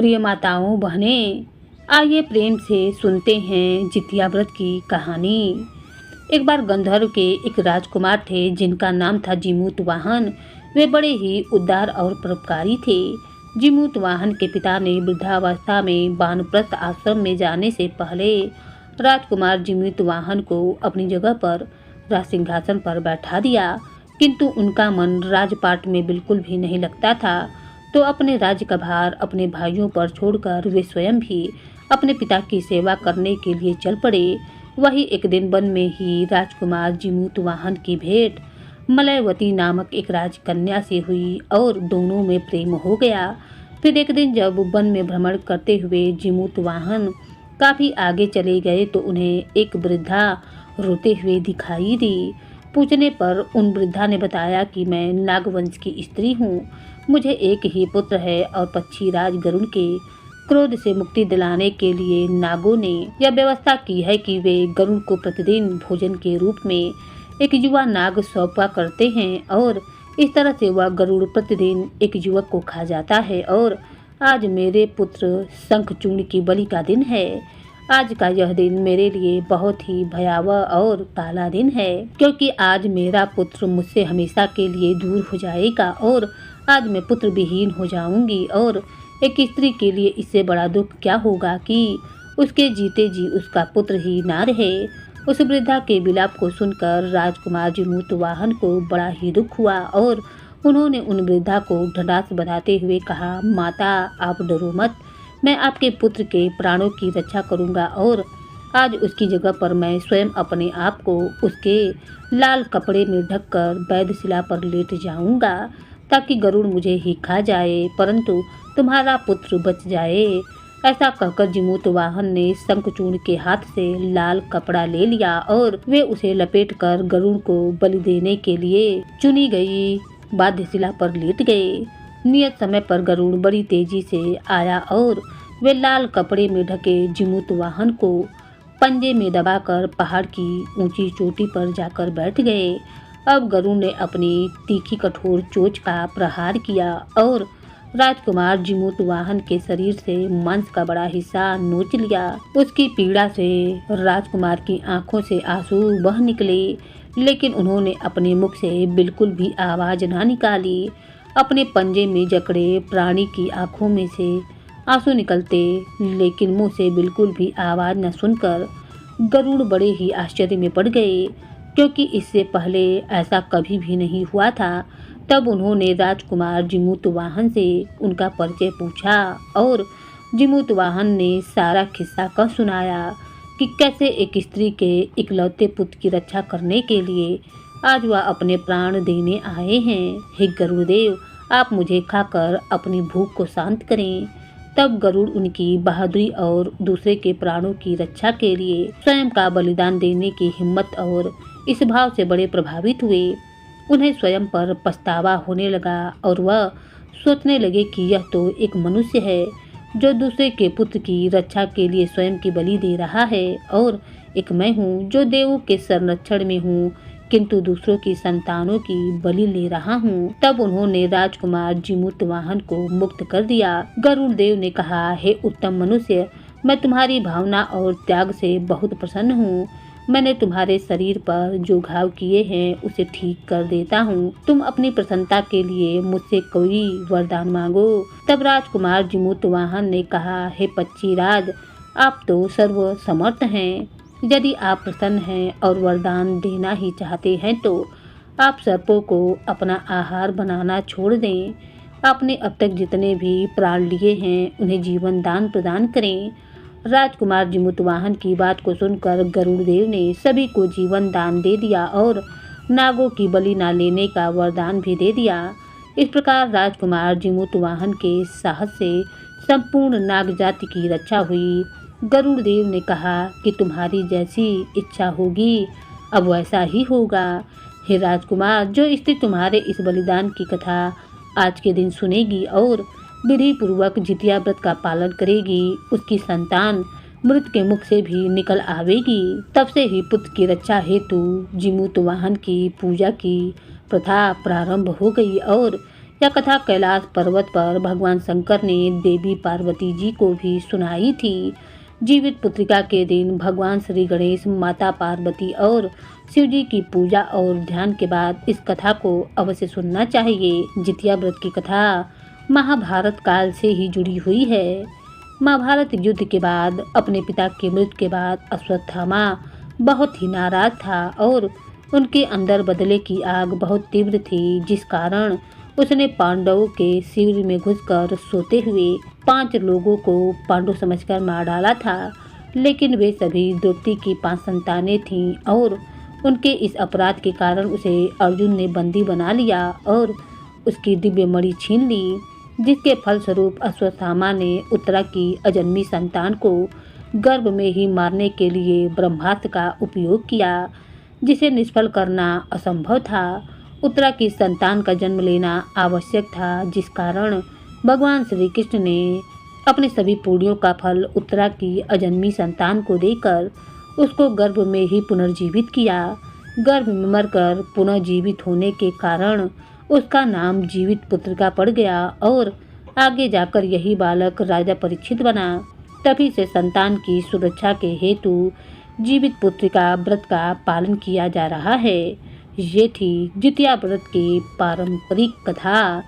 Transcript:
प्रिय माताओं बहनें, आइए प्रेम से सुनते हैं जितिया व्रत की कहानी। एक बार गंधर्व के एक राजकुमार थे जिनका नाम था जिमूत वाहन। वे बड़े ही उदार और परोपकारी थे। जिमूत वाहन के पिता ने वृद्धावस्था में वानप्रस्थ आश्रम में जाने से पहले राजकुमार जिमूत वाहन को अपनी जगह पर राजसिंहासन पर बैठा दिया, किंतु उनका मन राजपाट में बिल्कुल भी नहीं लगता था। तो अपने राज्य का भार अपने भाइयों पर छोड़कर वे स्वयं भी अपने पिता की सेवा करने के लिए चल पड़े। वही एक दिन वन में ही राजकुमार जिमूत वाहन की भेंट मलयवती नामक एक राजकन्या से हुई और दोनों में प्रेम हो गया। फिर एक दिन जब वन में भ्रमण करते हुए जिमूत वाहन काफी आगे चले गए तो उन्हें एक वृद्धा रोते हुए दिखाई दी। पूछने पर उन वृद्धा ने बताया कि मैं नागवंश की स्त्री हूँ। मुझे एक ही पुत्र है और पक्षीराज गरुड़ के क्रोध से मुक्ति दिलाने के लिए नागों ने यह व्यवस्था की है कि वे गरुड़ को प्रतिदिन भोजन के रूप में एक युवा नाग सौंपा करते हैं और इस तरह से वह गरुड़ प्रतिदिन एक युवक को खा जाता है। और आज मेरे पुत्र शंखचूर्ण की बलि का दिन है। आज का यह दिन मेरे लिए बहुत ही भयावह और काला दिन है, क्योंकि आज मेरा पुत्र मुझसे हमेशा के लिए दूर हो जाएगा और आज मैं पुत्र विहीन हो जाऊंगी। और एक स्त्री के लिए इससे बड़ा दुख क्या होगा कि उसके जीते जी उसका पुत्र ही ना रहे। उस वृद्धा के विलाप को सुनकर राजकुमार जिमूत वाहन को बड़ा ही दुख हुआ और उन्होंने उन वृद्धा को ढंढास बंधाते हुए कहा, माता आप डरो मत, मैं आपके पुत्र के प्राणों की रक्षा करूंगा और आज उसकी जगह पर मैं स्वयं अपने आप को उसके लाल कपड़े में ढककर वैधशिला पर लेट जाऊंगा ताकि गरुड़ मुझे ही खा जाए, परंतु तुम्हारा पुत्र बच जाए। ऐसा कहकर जिमूत वाहन ने शंखचूर्ण के हाथ से लाल कपड़ा ले लिया और वे उसे लपेटकर गरुड़ को बलि देने के लिए चुनी गई बाध्यशिला पर लेट गए। नियत समय पर गरुड़ बड़ी तेजी से आया और वे लाल कपड़े में ढके जिमूत वाहन को पंजे में दबाकर पहाड़ की ऊंची चोटी पर जाकर बैठ गए। अब गरुड़ ने अपनी तीखी कठोर चोंच का प्रहार किया और राजकुमार जिमूत वाहन के शरीर से मांस का बड़ा हिस्सा नोच लिया। उसकी पीड़ा से राजकुमार की आंखों से आंसू बह निकले, लेकिन उन्होंने अपने मुख से बिल्कुल भी आवाज ना निकाली। अपने पंजे में जकड़े प्राणी की आंखों में से आंसू निकलते, लेकिन मुंह से बिल्कुल भी आवाज न सुनकर गरुड़ बड़े ही आश्चर्य में पड़ गए, क्योंकि इससे पहले ऐसा कभी भी नहीं हुआ था। तब उन्होंने राजकुमार जिमूत वाहन से उनका परिचय पूछा और जिमूत वाहन ने सारा किस्सा कह सुनाया कि कैसे एक स्त्री के इकलौते पुत्र की रक्षा करने के लिए आज वह अपने प्राण देने आए हैं। हे गरुड़देव, आप मुझे खाकर अपनी भूख को शांत करें। तब गरुड़ उनकी बहादुरी और दूसरे के प्राणों की रक्षा के लिए स्वयं का बलिदान देने की हिम्मत और इस भाव से बड़े प्रभावित हुए। उन्हें स्वयं पर पछतावा होने लगा और वह सोचने लगे कि यह तो एक मनुष्य है जो दूसरे के पुत्र की रक्षा के लिए स्वयं की बलि दे रहा है, और एक मैं हूँ जो देवों के संरक्षण में हूँ किंतु दूसरों की संतानों की बलि ले रहा हूँ। तब उन्होंने राजकुमार जिमूत वाहन को मुक्त कर दिया। गरुड़ देव ने कहा, हे उत्तम मनुष्य, मैं तुम्हारी भावना और त्याग से बहुत प्रसन्न हूँ। मैंने तुम्हारे शरीर पर जो घाव किए हैं उसे ठीक कर देता हूँ। तुम अपनी प्रसन्नता के लिए मुझसे कोई वरदान मांगो। तब राजकुमार जिमूत वाहन ने कहा, हे पक्षीराज, आप तो सर्व समर्थ हैं। यदि आप प्रसन्न हैं और वरदान देना ही चाहते हैं तो आप सर्पों को अपना आहार बनाना छोड़ दें। आपने अब तक जितने भी प्राण लिए हैं उन्हें जीवन दान प्रदान करें। राजकुमार जिमूत वाहन की बात को सुनकर गरुड़ देव ने सभी को जीवन दान दे दिया और नागों की बलि न लेने का वरदान भी दे दिया। इस प्रकार राजकुमार जिमूत वाहन के साहस से संपूर्ण नाग जाति की रक्षा हुई। गरुड़ देव ने कहा कि तुम्हारी जैसी इच्छा होगी अब वैसा ही होगा। हे राजकुमार, जो स्त्री तुम्हारे इस बलिदान की कथा आज के दिन सुनेगी और विधि पूर्वक जितिया व्रत का पालन करेगी, उसकी संतान मृत के मुख से भी निकल आवेगी। तब से ही पुत्र की रक्षा हेतु जिमूत वाहन की पूजा की प्रथा प्रारंभ हो गई और यह कथा कैलाश पर्वत पर भगवान शंकर ने देवी पार्वती जी को भी सुनाई थी। जीवित पुत्रिका के दिन भगवान श्री गणेश, माता पार्वती और शिव जी की पूजा और ध्यान के बाद इस कथा को अवश्य सुनना चाहिए। जितिया व्रत की कथा महाभारत काल से ही जुड़ी हुई है। महाभारत युद्ध के बाद अपने पिता की मृत्यु के बाद अश्वत्थामा बहुत ही नाराज था और उनके अंदर बदले की आग बहुत तीव्र थी, जिस कारण उसने पांडवों के शिविर में घुसकर सोते हुए 5 लोगों को पांडव समझकर मार डाला था। लेकिन वे सभी द्रौपदी की 5 संतानें थीं और उनके इस अपराध के कारण उसे अर्जुन ने बंदी बना लिया और उसकी दिव्य मणि छीन ली, जिसके फलस्वरूप अश्वत्थामा ने उत्तरा की अजन्मी संतान को गर्भ में ही मारने के लिए ब्रह्मास्त्र का उपयोग किया, जिसे निष्फल करना असंभव था। उत्तरा की संतान का जन्म लेना आवश्यक था, जिस कारण भगवान श्री कृष्ण ने अपने सभी पुण्यों का फल उत्तरा की अजन्मी संतान को देकर उसको गर्भ में ही पुनर्जीवित किया। गर्भ में मरकर पुनर्जीवित होने के कारण उसका नाम जीवित पुत्रिका पड़ गया और आगे जाकर यही बालक राजा परीक्षित बना। तभी से संतान की सुरक्षा के हेतु जीवित पुत्रिका व्रत का पालन किया जा रहा है। ये थी जितिया व्रत की पारंपरिक कथा।